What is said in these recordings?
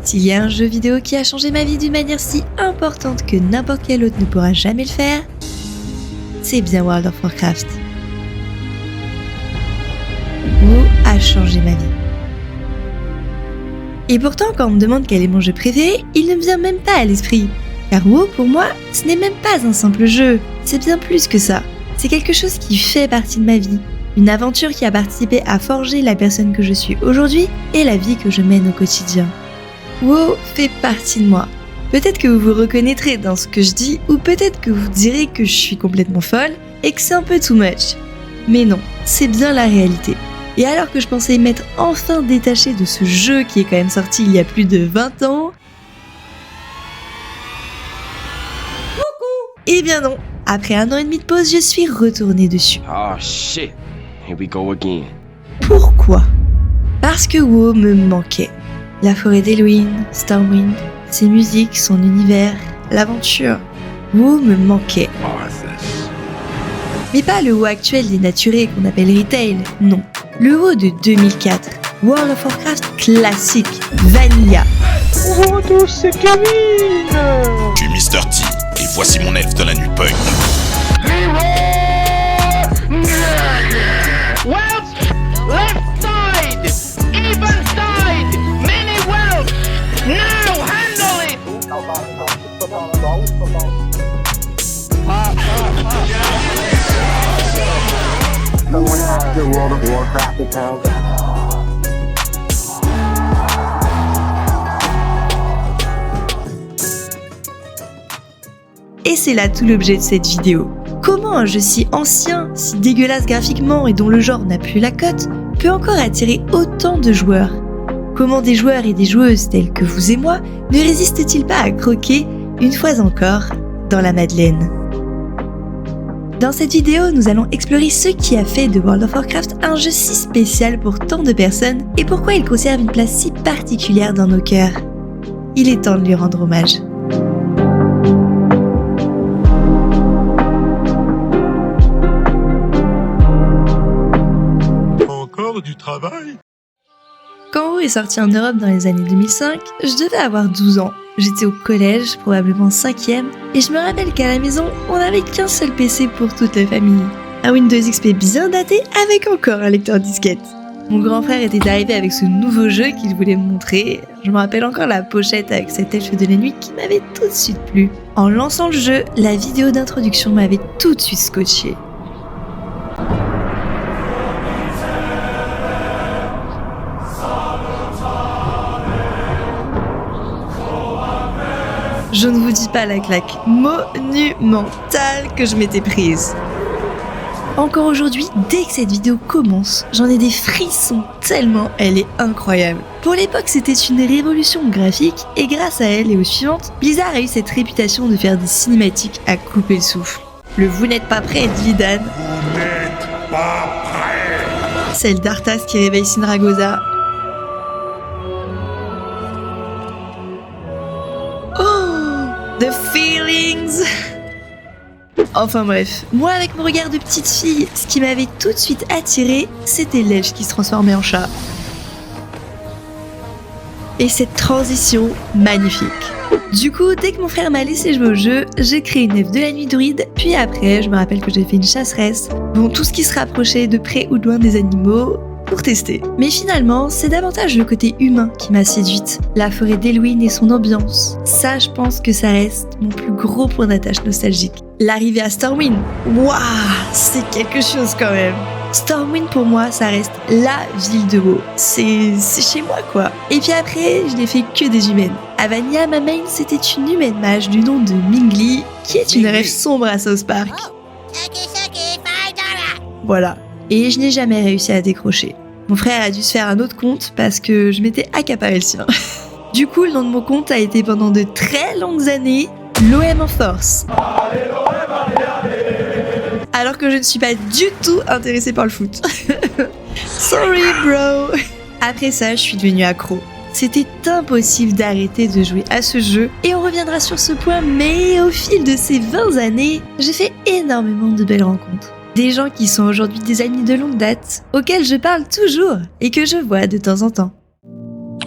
S'il y a un jeu vidéo qui a changé ma vie d'une manière si importante que n'importe quel autre ne pourra jamais le faire, c'est bien World of Warcraft. WoW a changé ma vie. Et pourtant, quand on me demande quel est mon jeu préféré, il ne me vient même pas à l'esprit. Car WoW, pour moi, ce n'est même pas un simple jeu, c'est bien plus que ça. C'est quelque chose qui fait partie de ma vie. Une aventure qui a participé à forger la personne que je suis aujourd'hui et la vie que je mène au quotidien. WoW fait partie de moi. Peut-être que vous vous reconnaîtrez dans ce que je dis, ou peut-être que vous direz que je suis complètement folle et que c'est un peu too much. Mais non, c'est bien la réalité. Et alors que je pensais m'être enfin détachée de ce jeu qui est quand même sorti il y a plus de 20 ans... Coucou! Eh bien non, après 1 an et demi de pause, je suis retournée dessus. Oh shit, here we go again. Pourquoi ? Parce que WoW me manquait. La forêt d'Elwynn, Stormwind, ses musiques, son univers, l'aventure. WoW me manquait. Mais pas le WoW actuel dénaturé qu'on appelle retail, non. Le WoW de 2004, World of Warcraft classique, Vanilla. Oh, douce Camille! Je suis Mr. T, et voici mon elfe de la nuit punk. Left side! Even side! Many wells! Now handle it! Et c'est là tout l'objet de cette vidéo. Comment un jeu si ancien, si dégueulasse graphiquement et dont le genre n'a plus la cote, peut encore attirer autant de joueurs ? Comment des joueurs et des joueuses tels que vous et moi ne résistent-ils pas à croquer, une fois encore, dans la Madeleine ? Dans cette vidéo, nous allons explorer ce qui a fait de World of Warcraft un jeu si spécial pour tant de personnes et pourquoi il conserve une place si particulière dans nos cœurs. Il est temps de lui rendre hommage. Encore du travail ? Quand WoW est sorti en Europe dans les années 2005, je devais avoir 12 ans. J'étais au collège, probablement 5e, et je me rappelle qu'à la maison, on n'avait qu'un seul PC pour toute la famille. Un Windows XP bien daté avec encore un lecteur disquette. Mon grand frère était arrivé avec ce nouveau jeu qu'il voulait me montrer. Je me rappelle encore la pochette avec cet elfe de la nuit qui m'avait tout de suite plu. En lançant le jeu, la vidéo d'introduction m'avait tout de suite scotché. Je ne vous dis pas la claque monumentale que je m'étais prise. Encore aujourd'hui, dès que cette vidéo commence, j'en ai des frissons tellement elle est incroyable. Pour l'époque, c'était une révolution graphique et grâce à elle et aux suivantes, Blizzard a eu cette réputation de faire des cinématiques à couper le souffle. Le Vous n'êtes pas prêt de Lidan. Vous n'êtes pas prêts. Celle d'Arthas qui réveille Sindragosa. The feelings. Enfin bref, moi avec mon regard de petite fille, ce qui m'avait tout de suite attirée, c'était l'elfe qui se transformait en chat. Et cette transition magnifique. Du coup, dès que mon frère m'a laissé jouer au jeu, j'ai créé une elfe de la nuit druide, puis après, je me rappelle que j'ai fait une chasseresse, bon tout ce qui se rapprochait de près ou de loin des animaux, pour tester. Mais finalement, c'est davantage le côté humain qui m'a séduite. La forêt d'Elwynn et son ambiance. Ça, je pense que ça reste mon plus gros point d'attache nostalgique. L'arrivée à Stormwind, waouh, c'est quelque chose quand même. Stormwind pour moi, ça reste la ville de WoW. C'est chez moi quoi. Et puis après, je n'ai fait que des humaines. À Vanilla, ma main, c'était une humaine mage du nom de Mingli, qui est une rêve sombre à South Park. Voilà. Et je n'ai jamais réussi à décrocher. Mon frère a dû se faire un autre compte parce que je m'étais accaparé le sien. Du coup, le nom de mon compte a été pendant de très longues années l'OM en force. Alors que je ne suis pas du tout intéressée par le foot. Sorry bro. Après ça, je suis devenue accro. C'était impossible d'arrêter de jouer à ce jeu et on reviendra sur ce point, mais au fil de ces 20 années, j'ai fait énormément de belles rencontres. Des gens qui sont aujourd'hui des amis de longue date, auxquels je parle toujours et que je vois de temps en temps.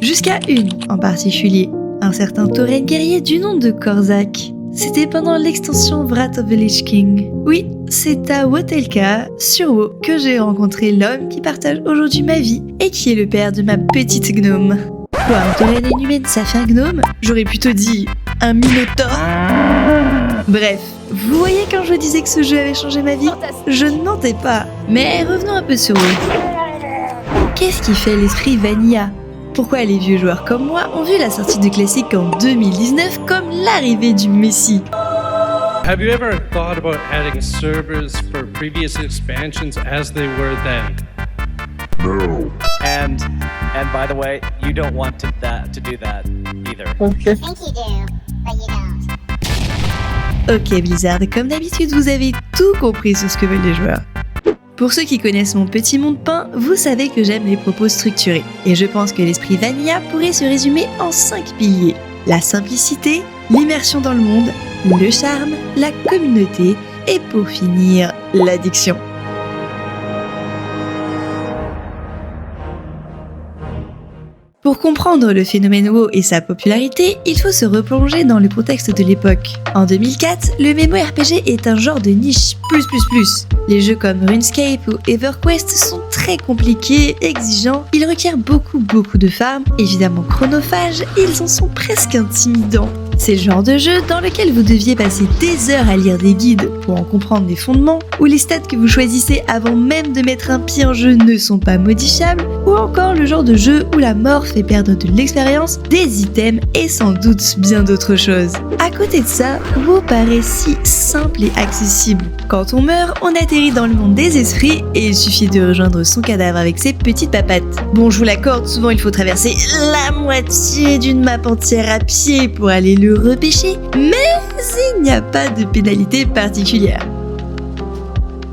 Jusqu'à une en particulier, un certain tauren guerrier du nom de Korzak. C'était pendant l'extension Wrath of the Lich King. Oui, c'est à Wotelka, sur WoW, que j'ai rencontré l'homme qui partage aujourd'hui ma vie et qui est le père de ma petite gnome. Quoi, un tauren inhumaine, ça fait un gnome? J'aurais plutôt dit un minotaure. Bref, vous voyez quand je disais que ce jeu avait changé ma vie? Je ne mentais pas. Mais revenons un peu sur WoW. Qu'est-ce qui fait l'esprit Vanilla? Pourquoi les vieux joueurs comme moi ont vu la sortie de classique en 2019 comme l'arrivée du Messie? Have you ever thought about adding servers for previous expansions as they were then? No. And by the way, you don't want to do that either. Okay. Think you do, but you don't. Ok Blizzard, comme d'habitude vous avez tout compris sur ce que veulent les joueurs. Pour ceux qui connaissent mon petit monde peint, vous savez que j'aime les propos structurés. Et je pense que l'esprit Vanilla pourrait se résumer en 5 piliers. La simplicité, l'immersion dans le monde, le charme, la communauté et pour finir, l'addiction. Pour comprendre le phénomène WoW et sa popularité, il faut se replonger dans le contexte de l'époque. En 2004, le MMORPG est un genre de niche plus. Les jeux comme RuneScape ou EverQuest sont très compliqués, exigeants, ils requièrent beaucoup de farm, évidemment chronophages, ils en sont presque intimidants. C'est le genre de jeu dans lequel vous deviez passer des heures à lire des guides pour en comprendre les fondements, où les stats que vous choisissez avant même de mettre un pied en jeu ne sont pas modifiables, ou encore le genre de jeu où la mort fait perdre de l'expérience, des items et sans doute bien d'autres choses. À côté de ça, WoW paraît si simple et accessible. Quand on meurt, on atterrit dans le monde des esprits et il suffit de rejoindre son cadavre avec ses petites papates. Bon, je vous l'accorde, souvent il faut traverser la moitié d'une map entière à pied pour aller le repêcher, mais il n'y a pas de pénalité particulière.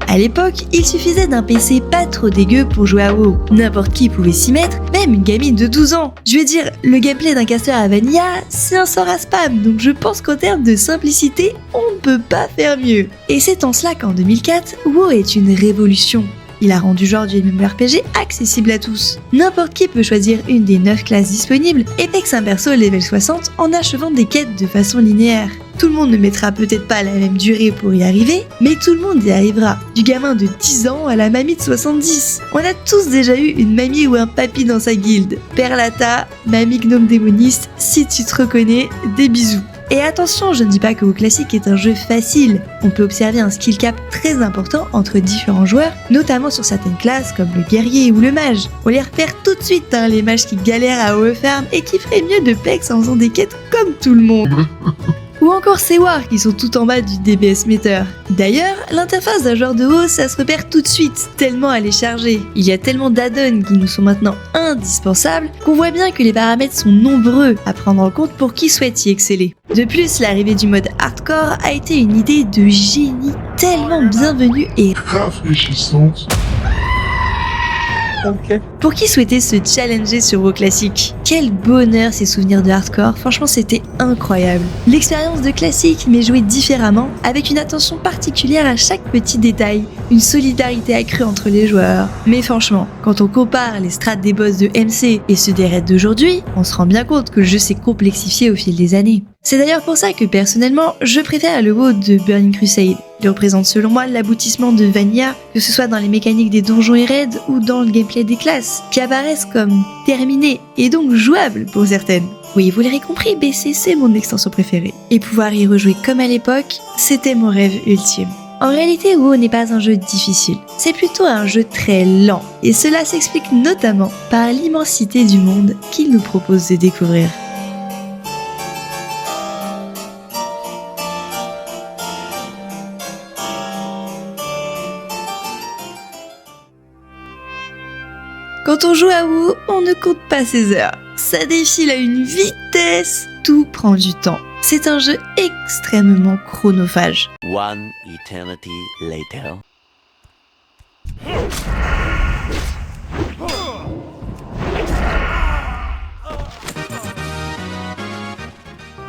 À l'époque, il suffisait d'un PC pas trop dégueu pour jouer à WoW. N'importe qui pouvait s'y mettre, même une gamine de 12 ans. Je veux dire, le gameplay d'un caster à Vanilla, c'est un sort à spam, donc je pense qu'en termes de simplicité, on ne peut pas faire mieux. Et c'est en cela qu'en 2004, WoW est une révolution. Il a rendu genre du MMORPG accessible à tous. N'importe qui peut choisir une des 9 classes disponibles et pex un perso level 60 en achevant des quêtes de façon linéaire. Tout le monde ne mettra peut-être pas la même durée pour y arriver, mais tout le monde y arrivera. Du gamin de 10 ans à la mamie de 70. On a tous déjà eu une mamie ou un papy dans sa guilde. Perlata, mamie gnome démoniste, si tu te reconnais, des bisous. Et attention, je ne dis pas que WoW Classic est un jeu facile. On peut observer un skill cap très important entre différents joueurs, notamment sur certaines classes comme le guerrier ou le mage. On les repère tout de suite, les mages qui galèrent à WoW Farm et qui feraient mieux de pex en faisant des quêtes comme tout le monde. Ou encore ces wars qui sont tout en bas du DPS meter. D'ailleurs, l'interface d'un joueur de WoW, ça se repère tout de suite, tellement elle est chargée. Il y a tellement d'add-ons qui nous sont maintenant indispensables qu'on voit bien que les paramètres sont nombreux à prendre en compte pour qui souhaite y exceller. De plus, l'arrivée du mode hardcore a été une idée de génie tellement bienvenue et Rafraîchissante. Okay. pour qui souhaitait se challenger sur WoW Classic. Quel bonheur ces souvenirs de hardcore, franchement c'était incroyable. L'expérience de classique mais jouée différemment, avec une attention particulière à chaque petit détail, une solidarité accrue entre les joueurs. Mais franchement, quand on compare les strats des boss de MC et ceux des raids d'aujourd'hui, on se rend bien compte que le jeu s'est complexifié au fil des années. C'est d'ailleurs pour ça que personnellement, je préfère le WoW de Burning Crusade. Il représente selon moi l'aboutissement de Vanilla, que ce soit dans les mécaniques des donjons et raids ou dans le gameplay des classes, qui apparaissent comme terminées et donc jouables pour certaines. Oui, vous l'aurez compris, BC c'est mon extension préférée. Et pouvoir y rejouer comme à l'époque, c'était mon rêve ultime. En réalité, WoW n'est pas un jeu difficile, c'est plutôt un jeu très lent, et cela s'explique notamment par l'immensité du monde qu'il nous propose de découvrir. Quand on joue à WoW, on ne compte pas ses heures. Ça défile à une vitesse, tout prend du temps. C'est un jeu extrêmement chronophage. One eternity later.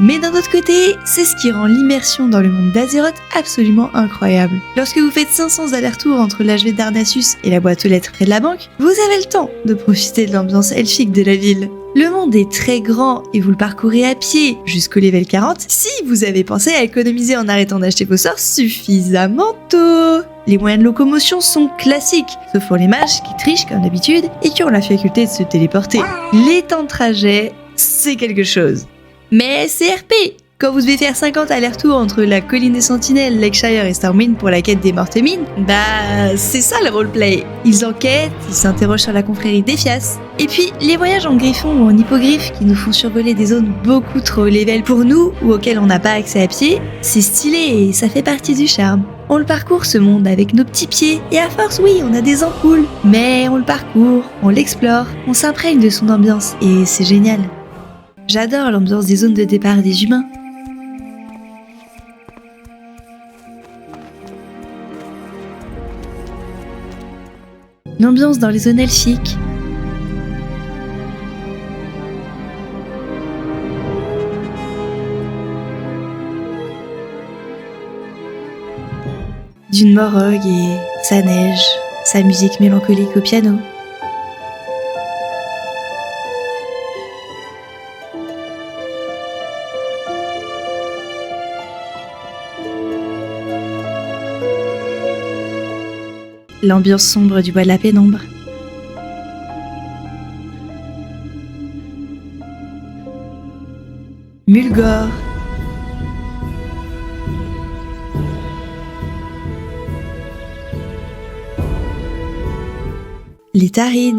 Mais d'un autre côté, c'est ce qui rend l'immersion dans le monde d'Azeroth absolument incroyable. Lorsque vous faites 500 allers-retours entre l'HV d'Arnassus et la boîte aux lettres près de la banque, vous avez le temps de profiter de l'ambiance elfique de la ville. Le monde est très grand et vous le parcourez à pied jusqu'au level 40 si vous avez pensé à économiser en arrêtant d'acheter vos sorts suffisamment tôt. Les moyens de locomotion sont classiques, sauf pour les mages qui trichent comme d'habitude et qui ont la faculté de se téléporter. Les temps de trajet, c'est quelque chose. Mais c'est RP. Quand vous devez faire 50 allers-retours entre la colline des Sentinelles, Lakeshire et Stormwind pour la quête des mortes mines, c'est ça le roleplay. Ils enquêtent, ils s'interrogent sur la confrérie d'Ephias. Et puis, les voyages en griffon ou en hippogriffe qui nous font survoler des zones beaucoup trop level pour nous ou auxquelles on n'a pas accès à pied, c'est stylé et ça fait partie du charme. On le parcourt ce monde avec nos petits pieds et à force oui, on a des ampoules. Mais on le parcourt, on l'explore, on s'imprègne de son ambiance et c'est génial. J'adore l'ambiance des zones de départ des humains. L'ambiance dans les zones elfiques. D'une Morog et sa neige, sa musique mélancolique au piano. L'ambiance sombre du bois de la pénombre. Mulgore. Les Tarides.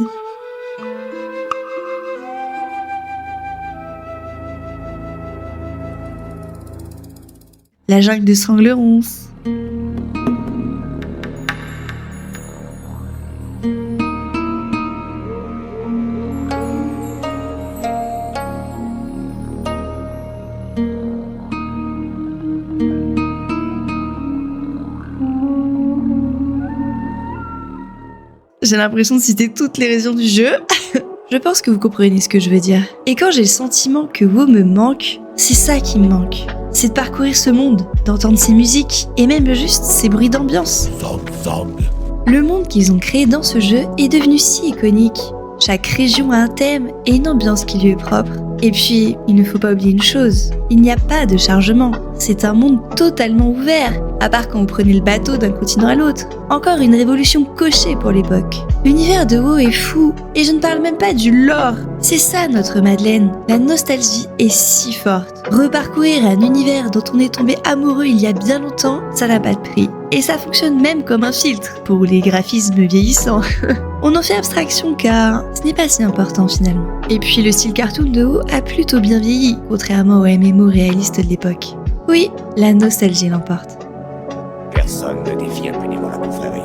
La jungle de Sanglerons. J'ai l'impression de citer toutes les régions du jeu. Je pense que vous comprenez ce que je veux dire. Et quand j'ai le sentiment que WoW me manque, c'est ça qui me manque. C'est de parcourir ce monde, d'entendre ses musiques et même juste ses bruits d'ambiance. Le monde qu'ils ont créé dans ce jeu est devenu si iconique. Chaque région a un thème et une ambiance qui lui est propre. Et puis, il ne faut pas oublier une chose, il n'y a pas de chargement. C'est un monde totalement ouvert, à part quand vous prenez le bateau d'un continent à l'autre. Encore une révolution cochée pour l'époque. L'univers de WoW est fou, et je ne parle même pas du lore. C'est ça notre Madeleine. La nostalgie est si forte. Reparcourir un univers dont on est tombé amoureux il y a bien longtemps, ça n'a pas de prix. Et ça fonctionne même comme un filtre pour les graphismes vieillissants. On en fait abstraction car ce n'est pas si important finalement. Et puis le style cartoon de WoW a plutôt bien vieilli, contrairement aux MMO réalistes de l'époque. Oui, la nostalgie l'emporte. Personne ne défie impunément la confrérie.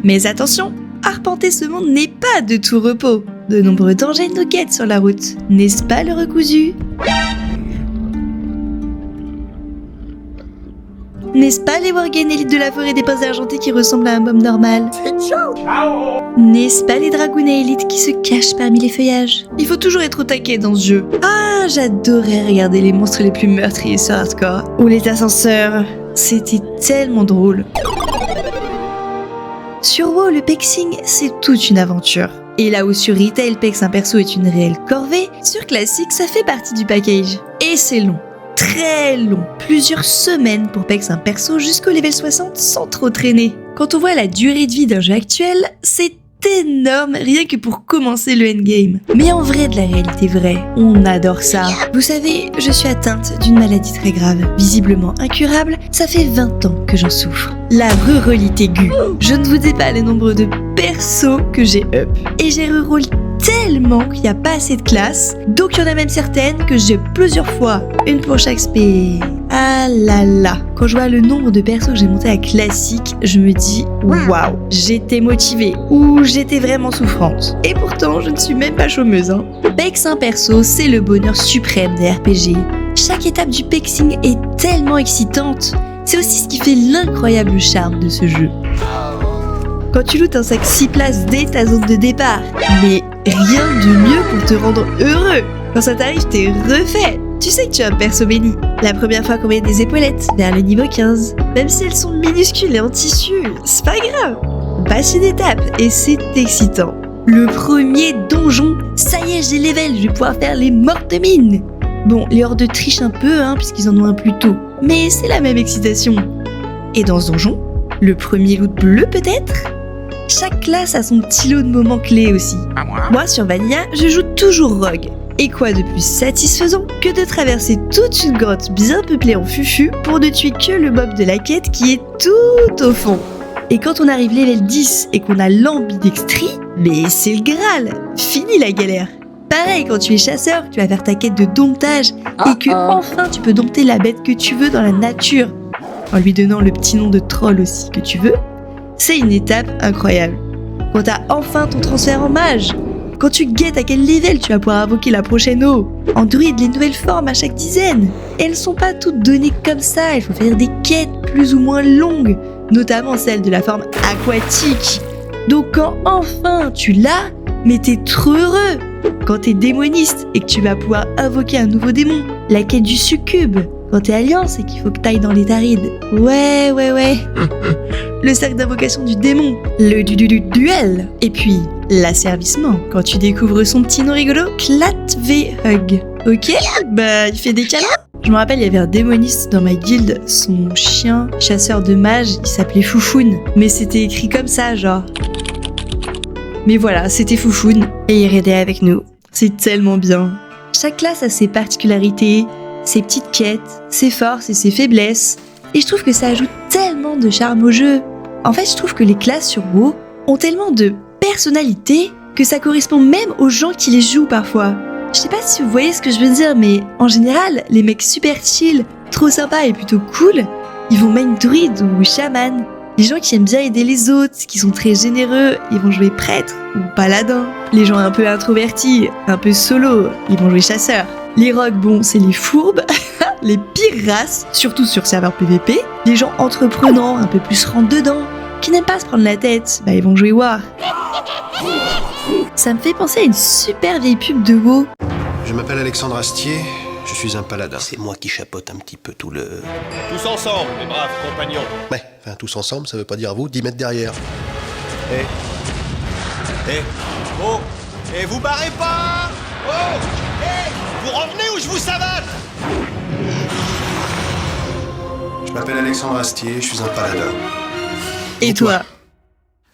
Mais attention, arpenter ce monde n'est pas de tout repos. De nombreux dangers nous guettent sur la route, n'est-ce pas le recousu ? N'est-ce pas les Worgen élites de la forêt des pins argentés qui ressemblent à un baume normal ? N'est-ce pas les dragounets élites qui se cachent parmi les feuillages ? Il faut toujours être au taquet dans ce jeu. Ah, j'adorais regarder les monstres les plus meurtriers sur Hardcore. Ou les ascenseurs, c'était tellement drôle. Sur WoW, le pexing, c'est toute une aventure. Et là où sur Retail, pex un perso est une réelle corvée, sur Classic, ça fait partie du package. Et c'est long. Très long, plusieurs semaines pour pex un perso jusqu'au level 60 sans trop traîner. Quand on voit la durée de vie d'un jeu actuel, c'est énorme rien que pour commencer le endgame. Mais en vrai de la réalité vraie, on adore ça. Vous savez, je suis atteinte d'une maladie très grave, visiblement incurable, ça fait 20 ans que j'en souffre. La rurolite aiguë. Je ne vous dis pas le nombre de persos que j'ai up. Et j'ai reroll tellement qu'il n'y a pas assez de classes, donc il y en a même certaines que j'ai plusieurs fois. Une pour chaque spé. Ah là là, quand je vois le nombre de persos que j'ai monté à classique, je me dis waouh, j'étais motivée ou j'étais vraiment souffrante. Et pourtant, je ne suis même pas chômeuse. Pex un perso, c'est le bonheur suprême des RPG. Chaque étape du pexing est tellement excitante. C'est aussi ce qui fait l'incroyable charme de ce jeu. Quand tu lootes un sac 6 places dès ta zone de départ, mais rien de mieux pour te rendre heureux. Quand ça t'arrive, t'es refait. Tu sais que tu as un perso béni. La première fois qu'on met des épaulettes vers le niveau 15, même si elles sont minuscules et en tissu, c'est pas grave. On passe une étape et c'est excitant. Le premier donjon, ça y est, j'ai level, je vais pouvoir faire les mortes mines. Bon, les hordes trichent un peu, puisqu'ils en ont un plus tôt, mais c'est la même excitation. Et dans ce donjon, le premier loot bleu peut-être ? Chaque classe a son petit lot de moments clés aussi. Moi, sur Vanilla, je joue toujours Rogue. Et quoi de plus satisfaisant que de traverser toute une grotte bien peuplée en fufu pour ne tuer que le mob de la quête qui est tout au fond. Et quand on arrive level 10 et qu'on a l'ambidextrie, mais c'est le Graal, fini la galère. Pareil, quand tu es chasseur, tu vas faire ta quête de domptage et que enfin tu peux dompter la bête que tu veux dans la nature, en lui donnant le petit nom de troll aussi que tu veux. C'est une étape incroyable. Quand t'as enfin ton transfert en mage, quand tu guettes à quel level tu vas pouvoir invoquer la prochaine eau. En druide, les nouvelles formes à chaque dizaine. Et elles sont pas toutes données comme ça, il faut faire des quêtes plus ou moins longues, notamment celle de la forme aquatique. Donc quand enfin tu l'as, mais t'es trop heureux. Quand t'es démoniste et que tu vas pouvoir invoquer un nouveau démon, la quête du succube. Quand t'es alliance et qu'il faut que t'ailles dans les tarides. Ouais. Le cercle d'invocation du démon, le duel. Et puis, l'asservissement, quand tu découvres son petit nom rigolo, Clat V Hug. Ok, il fait des câlins. Je me rappelle, il y avait un démoniste dans ma guilde, son chien, chasseur de mages, il s'appelait Foufoun. Mais c'était écrit comme ça, genre. Mais voilà, c'était Foufoun, et il raidait avec nous. C'est tellement bien. Chaque classe a ses particularités, ses petites quêtes, ses forces et ses faiblesses. Et je trouve que ça ajoute tellement de charme au jeu. En fait, je trouve que les classes sur WoW ont tellement de personnalité que ça correspond même aux gens qui les jouent parfois. Je sais pas si vous voyez ce que je veux dire, mais en général, les mecs super chill, trop sympas et plutôt cool, ils vont main druide ou chaman. Les gens qui aiment bien aider les autres, qui sont très généreux, ils vont jouer prêtre ou paladin. Les gens un peu introvertis, un peu solo, ils vont jouer chasseur. Les rogues, bon, c'est les fourbes, les pires races, surtout sur serveur PVP. Les gens entreprenants, un peu plus rentre-dedans, qui n'aiment pas se prendre la tête, ils vont jouer War. Ça me fait penser à une super vieille pub de WoW. Je m'appelle Alexandre Astier, je suis un paladin. C'est moi qui chapeaute un petit peu tout le... Tous ensemble, mes braves compagnons. Ouais, tous ensemble, ça veut pas dire à vous, 10 mètres derrière. Oh, et vous barrez pas. Oh, vous revenez ou je vous savate. Je m'appelle Alexandre Astier, je suis un paladin. Et toi ?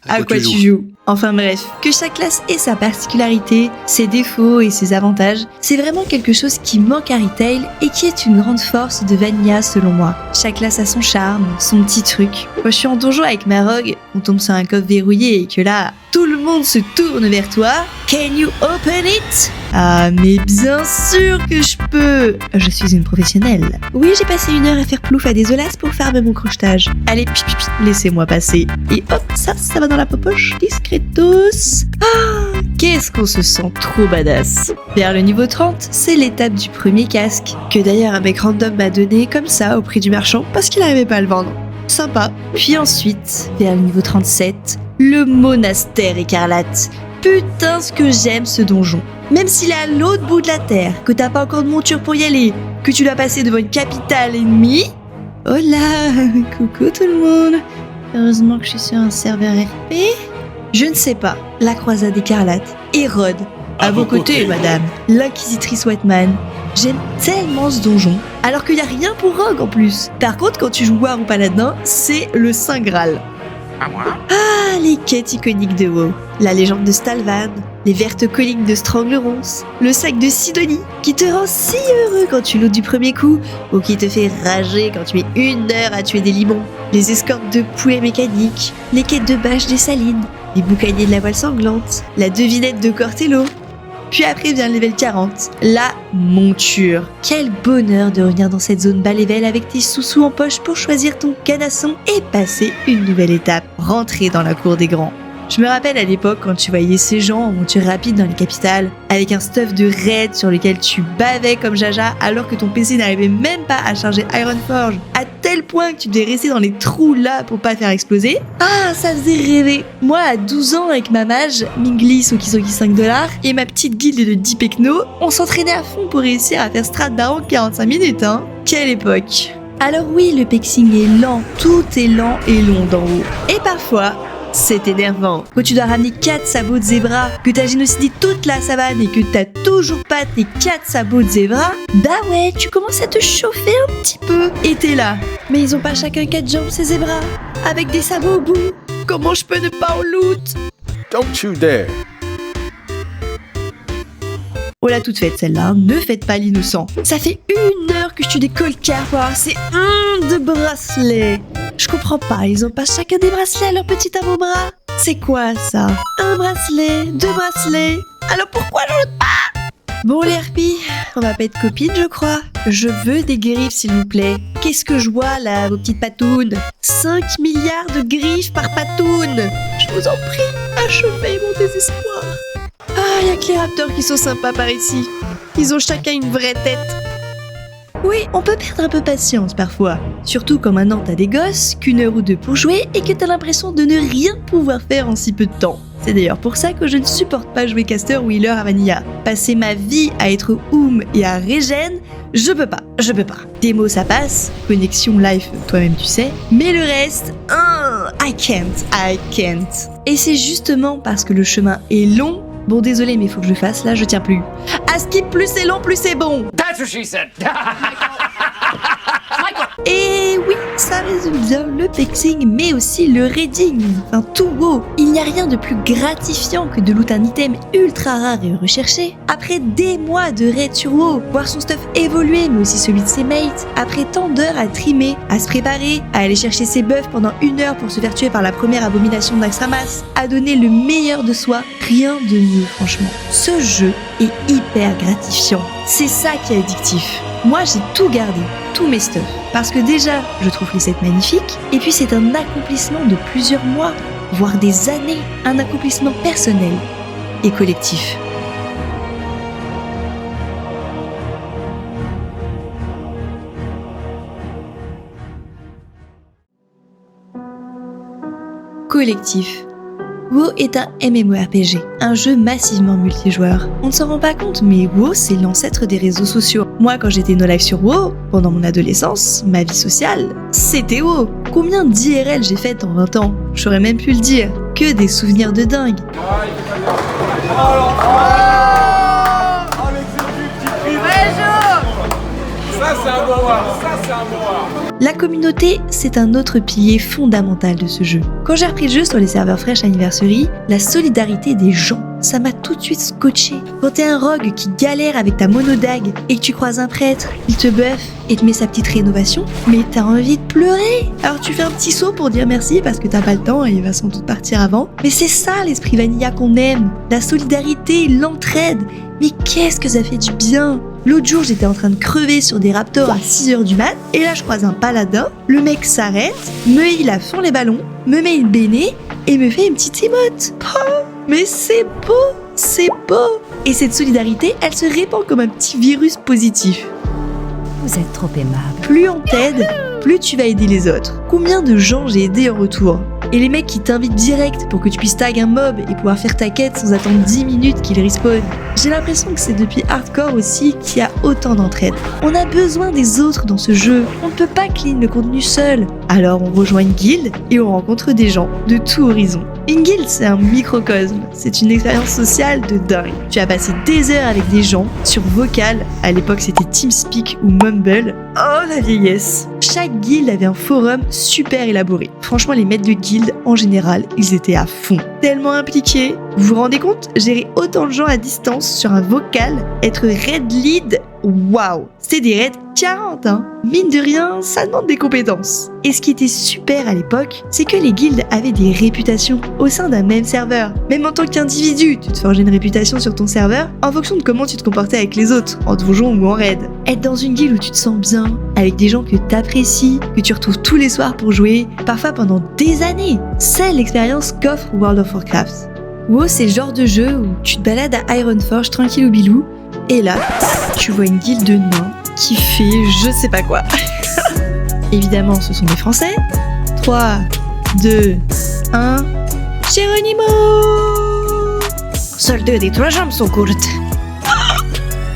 À quoi tu joues ? Enfin bref, que chaque classe ait sa particularité, ses défauts et ses avantages, c'est vraiment quelque chose qui manque à Retail et qui est une grande force de Vanilla selon moi. Chaque classe a son charme, son petit truc. Quand je suis en donjon avec ma rogue, on tombe sur un coffre verrouillé et que là, tout le monde se tourne vers toi. Can you open it ? Ah mais bien sûr que je peux ! Je suis une professionnelle. Oui, j'ai passé 1 heure à faire plouf à des olas pour farmer mon crochetage. Allez, laissez-moi passer. Et hop, ça va dans la popoche, discretos. Ah, qu'est-ce qu'on se sent trop badass. Vers le niveau 30, c'est l'étape du premier casque, que d'ailleurs un mec random m'a donné comme ça au prix du marchand parce qu'il n'arrivait pas à le vendre. Sympa. Puis ensuite, vers le niveau 37, le monastère écarlate. Putain ce que j'aime ce donjon. Même s'il est à l'autre bout de la terre, que t'as pas encore de monture pour y aller, que tu dois passer devant une capitale ennemie. Hola, coucou tout le monde. Heureusement que je suis sur un serveur RP. Je ne sais pas, la croisade écarlate. Hérode, à vos côtés, madame. L'inquisitrice Whiteman. J'aime tellement ce donjon, alors qu'il n'y a rien pour Rogue en plus. Par contre, quand tu joues War ou Paladin, c'est le Saint Graal. Ah, les quêtes iconiques de WoW. La légende de Stalvan, les vertes collines de Stranglerons, le sac de Sidonie, qui te rend si heureux quand tu lootes du premier coup, ou qui te fait rager quand tu mets 1 heure à tuer des limons, les escortes de poulets mécaniques, les quêtes de bâches des salines, les boucaniers de la voile sanglante, la devinette de Cortello. Puis après vient le level 40, la monture. Quel bonheur de revenir dans cette zone bas level avec tes sous-sous en poche pour choisir ton canasson et passer une nouvelle étape, rentrer dans la cour des grands. Je me rappelle à l'époque quand tu voyais ces gens en monture rapide dans les capitales, avec un stuff de raid sur lequel tu bavais comme Jaja alors que ton PC n'arrivait même pas à charger Ironforge, à tel point que tu devais rester dans les trous là pour pas faire exploser. Ah, ça faisait rêver. Moi à 12 ans avec ma mage, Mingli Sokisoki 5$ et ma petite guilde de 10 pecno, on s'entraînait à fond pour réussir à faire Strat Baron 45 minutes, hein. Quelle époque. Alors oui, le pexing est lent, tout est lent et long d'en haut. Et parfois, c'est énervant. Quand tu dois ramener 4 sabots de zébra, que t'as génocidé toute la savane et que t'as toujours pas tes 4 sabots de zébra, bah ouais, tu commences à te chauffer un petit peu. Et t'es là. Mais ils ont pas chacun 4 jambes ces zébras, avec des sabots au bout. Comment je peux ne pas en loot? Don't you dare. Oh la toute faite celle-là, hein. Ne faites pas l'innocent. Ça fait 1 heure que je tue des colcards pour avoir ces de bracelets. Je comprends pas, ils ont pas chacun des bracelets à leur petit avant-bras. C'est quoi ça? 1 bracelet, 2 bracelets. Alors pourquoi j'en ai pas? Bon les harpies, on va pas être copines je crois. Je veux des griffes s'il vous plaît. Qu'est-ce que je vois là, vos petites patounes? 5 milliards de griffes par patoune. Je vous en prie, achevez mon désespoir. Ah, y'a que les raptors qui sont sympas par ici. Ils ont chacun une vraie tête. Oui, on peut perdre un peu patience parfois. Surtout quand maintenant t'as des gosses, qu'1 heure ou 2 pour jouer et que t'as l'impression de ne rien pouvoir faire en si peu de temps. C'est d'ailleurs pour ça que je ne supporte pas jouer caster ou healer à Vanilla. Passer ma vie à être Oum et à régène, je peux pas. Démo ça passe, connexion live toi-même tu sais, mais le reste, I can't. Et c'est justement parce que le chemin est long. Bon désolé mais il faut que je le fasse, là je tiens plus. À skip, plus c'est long, plus c'est bon. That's what she said. Et oui, ça résume bien le pexing mais aussi le raiding. Enfin tout beau. Il n'y a rien de plus gratifiant que de loot un item ultra rare et recherché. Après des mois de raid sur WoW, voir son stuff évoluer mais aussi celui de ses mates. Après tant d'heures à trimer, à se préparer, à aller chercher ses buffs pendant 1 heure pour se faire tuer par la première abomination d'Axtramas, à donner le meilleur de soi, rien de mieux franchement. Ce jeu est hyper gratifiant. C'est ça qui est addictif. Moi j'ai tout gardé, tous mes stuffs. Parce que déjà, je trouve les sets magnifiques, et puis c'est un accomplissement de plusieurs mois, voire des années. Un accomplissement personnel et collectif. Collectif. WoW est un MMORPG, un jeu massivement multijoueur. On ne s'en rend pas compte, mais WoW c'est l'ancêtre des réseaux sociaux. Moi quand j'étais no live sur WoW, pendant mon adolescence, ma vie sociale, c'était WoW. Combien d'IRL j'ai faites en 20 ans? J'aurais même pu le dire. Que des souvenirs de dingue. La communauté, c'est un autre pilier fondamental de ce jeu. Quand j'ai repris le jeu sur les serveurs Fresh Anniversary, la solidarité des gens, ça m'a tout de suite scotché. Quand t'es un rogue qui galère avec ta monodague et que tu croises un prêtre, il te buff et te met sa petite rénovation, mais t'as envie de pleurer. Alors tu fais un petit saut pour dire merci parce que t'as pas le temps et il va sans doute partir avant. Mais c'est ça l'esprit Vanilla qu'on aime, la solidarité, l'entraide. Mais qu'est-ce que ça fait du bien! L'autre jour, j'étais en train de crever sur des raptors à 6h du mat, et là je croise un paladin, le mec s'arrête, me heal à fond les ballons, me met une béné, et me fait une petite emote. Oh, mais c'est beau! Et cette solidarité, elle se répand comme un petit virus positif. Vous êtes trop aimable. Plus on t'aide, plus tu vas aider les autres. Combien de gens j'ai aidé en retour? Et les mecs qui t'invitent direct pour que tu puisses tag un mob et pouvoir faire ta quête sans attendre 10 minutes qu'il respawn. J'ai l'impression que c'est depuis Hardcore aussi qu'il y a autant d'entraide. On a besoin des autres dans ce jeu. On ne peut pas clean le contenu seul. Alors on rejoint une guilde et on rencontre des gens de tout horizon. Une guilde, c'est un microcosme. C'est une expérience sociale de dingue. Tu as passé des heures avec des gens sur Vocal. À l'époque, c'était TeamSpeak ou Mumble. Oh la vieillesse. Chaque guilde avait un forum super élaboré. Franchement, les maîtres de guilde, en général, ils étaient à fond. Tellement impliqués. Vous vous rendez compte? Gérer autant de gens à distance sur un Vocal, être raid lead, waouh, c'était des raids 40, hein. Mine de rien, ça demande des compétences. Et ce qui était super à l'époque, c'est que les guildes avaient des réputations au sein d'un même serveur. Même en tant qu'individu, tu te forgeais une réputation sur ton serveur en fonction de comment tu te comportais avec les autres, en donjon ou en raid. Être dans une guilde où tu te sens bien, avec des gens que t'apprécies, que tu retrouves tous les soirs pour jouer, parfois pendant des années, c'est l'expérience qu'offre World of Warcraft. WoW, c'est le genre de jeu où tu te balades à Ironforge tranquille ou bilou, et là, tu vois une guilde de nains qui fait je sais pas quoi. Évidemment, ce sont des Français. 3, 2, 1... Geronimo! Seules 2 des 3 jambes sont courtes.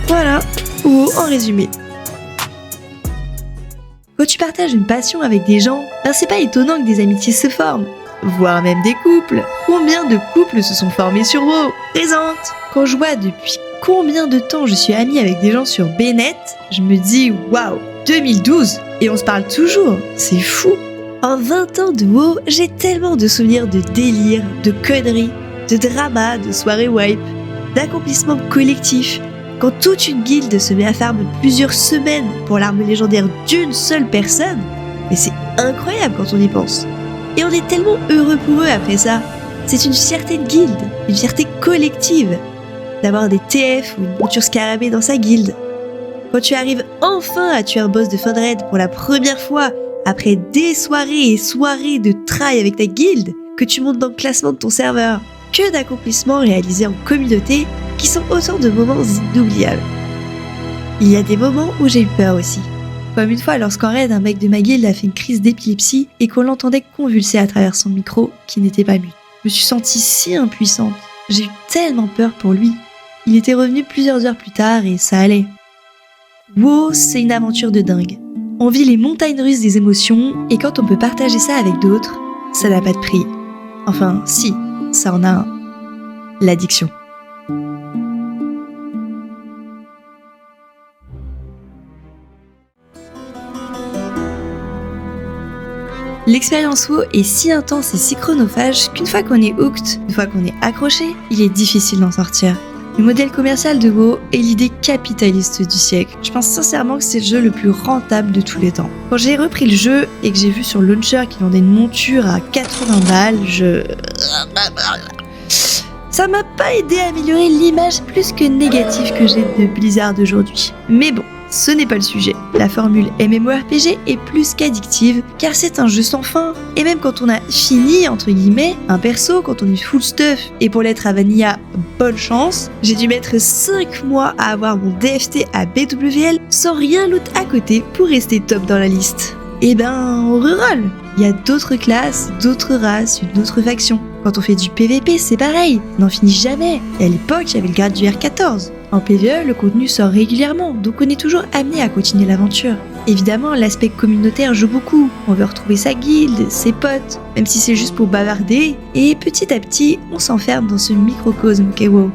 Voilà, WoW en résumé. Quand tu partages une passion avec des gens, ben c'est pas étonnant que des amitiés se forment, voire même des couples. Combien de couples se sont formés sur WoW? Présente! Quand je vois depuis combien de temps je suis amie avec des gens sur Bennett, je me dis waouh, 2012 et on se parle toujours, c'est fou. En 20 ans de WoW, j'ai tellement de souvenirs de délire, de conneries, de drama, de soirées wipe, d'accomplissements collectifs. Quand toute une guilde se met à farm plusieurs semaines pour l'arme légendaire d'une seule personne, mais c'est incroyable quand on y pense. Et on est tellement heureux pour eux après ça. C'est une fierté de guilde, une fierté collective, d'avoir des TF ou une monture scarabée dans sa guilde. Quand tu arrives enfin à tuer un boss de fin de raid pour la première fois, après des soirées et soirées de try avec ta guilde, que tu montes dans le classement de ton serveur, que d'accomplissements réalisés en communauté qui sont autant de moments inoubliables. Il y a des moments où j'ai eu peur aussi. Comme une fois lorsqu'en raid, un mec de ma guilde a fait une crise d'épilepsie et qu'on l'entendait convulser à travers son micro qui n'était pas mute. Je me suis sentie si impuissante. J'ai eu tellement peur pour lui. Il était revenu plusieurs heures plus tard et ça allait. WoW, c'est une aventure de dingue. On vit les montagnes russes des émotions et quand on peut partager ça avec d'autres, ça n'a pas de prix. Enfin, si, ça en a un. L'addiction. L'expérience WoW est si intense et si chronophage qu'une fois qu'on est hooked, une fois qu'on est accroché, il est difficile d'en sortir. Le modèle commercial de WoW est l'idée capitaliste du siècle. Je pense sincèrement que c'est le jeu le plus rentable de tous les temps. Quand j'ai repris le jeu et que j'ai vu sur le launcher qu'il vendait une monture à 80 balles, ça m'a pas aidé à améliorer l'image plus que négative que j'ai de Blizzard d'aujourd'hui. Mais bon, ce n'est pas le sujet. La formule MMORPG est plus qu'addictive car c'est un jeu sans fin. Et même quand on a fini, entre guillemets, un perso, quand on est full stuff, et pour l'être à Vanilla, bonne chance, j'ai dû mettre 5 mois à avoir mon DFT à BWL sans rien loot à côté pour rester top dans la liste. Et ben, on reroll. Il y a d'autres classes, d'autres races, une autre faction. Quand on fait du PVP, c'est pareil, on n'en finit jamais. Et à l'époque, il y avait le grade du R14. En PvE, le contenu sort régulièrement, donc on est toujours amené à continuer l'aventure. Évidemment, l'aspect communautaire joue beaucoup. On veut retrouver sa guilde, ses potes, même si c'est juste pour bavarder. Et petit à petit, on s'enferme dans ce microcosme qu'est WoW.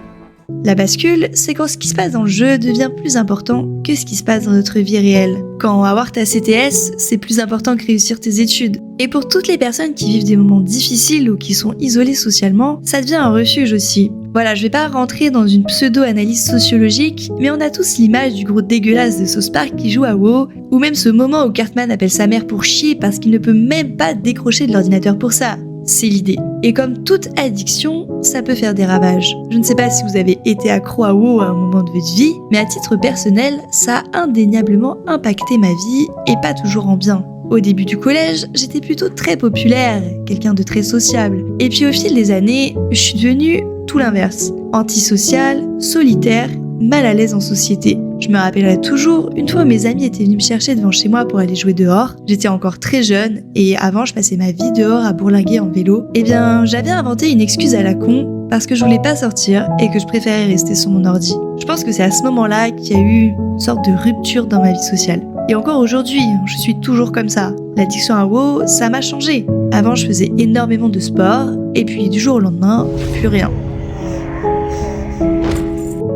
La bascule, c'est quand ce qui se passe dans le jeu devient plus important que ce qui se passe dans notre vie réelle. Quand avoir ta CTS, c'est plus important que réussir tes études. Et pour toutes les personnes qui vivent des moments difficiles ou qui sont isolées socialement, ça devient un refuge aussi. Voilà, je vais pas rentrer dans une pseudo-analyse sociologique, mais on a tous l'image du gros dégueulasse de South Park qui joue à WoW, ou même ce moment où Cartman appelle sa mère pour chier parce qu'il ne peut même pas décrocher de l'ordinateur pour ça. C'est l'idée. Et comme toute addiction, ça peut faire des ravages. Je ne sais pas si vous avez été accro à WoW à un moment de votre vie, mais à titre personnel, ça a indéniablement impacté ma vie, et pas toujours en bien. Au début du collège, j'étais plutôt très populaire, quelqu'un de très sociable. Et puis au fil des années, je suis devenue tout l'inverse. Antisociale, solitaire, mal à l'aise en société. Je me rappellerai toujours, une fois mes amis étaient venus me chercher devant chez moi pour aller jouer dehors. J'étais encore très jeune et avant je passais ma vie dehors à bourlinguer en vélo. Eh bien, j'avais inventé une excuse à la con parce que je voulais pas sortir et que je préférais rester sur mon ordi. Je pense que c'est à ce moment-là qu'il y a eu une sorte de rupture dans ma vie sociale. Et encore aujourd'hui, je suis toujours comme ça. L'addiction à WoW, ça m'a changé. Avant, je faisais énormément de sport et puis du jour au lendemain, plus rien.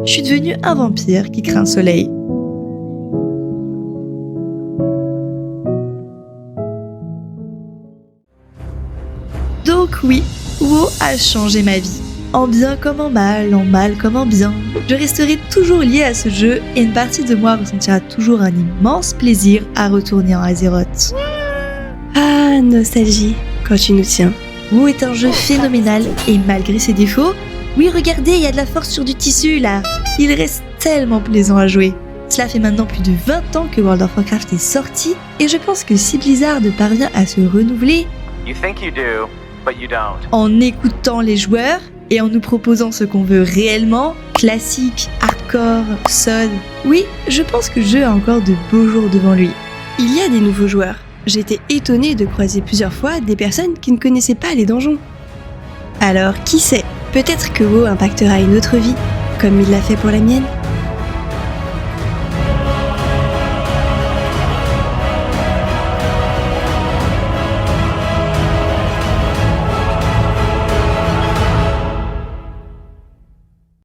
Je suis devenue un vampire qui craint le soleil. Donc oui, WoW a changé ma vie. en bien comme en mal comme en bien. Je resterai toujours lié à ce jeu et une partie de moi ressentira toujours un immense plaisir à retourner en Azeroth. Ah, nostalgie, quand tu nous tiens. WoW est un jeu phénoménal et malgré ses défauts, oui regardez, il y a de la force sur du tissu là. Il reste tellement plaisant à jouer. Cela fait maintenant plus de 20 ans que World of Warcraft est sorti et je pense que si Blizzard parvient à se renouveler You think you do, but you don't. en écoutant les joueurs et en nous proposant ce qu'on veut réellement, classique, hardcore, SOD, oui, je pense que le jeu a encore de beaux jours devant lui. Il y a des nouveaux joueurs. J'étais étonnée de croiser plusieurs fois des personnes qui ne connaissaient pas les donjons. Alors, qui sait, peut-être que WoW impactera une autre vie, comme il l'a fait pour la mienne.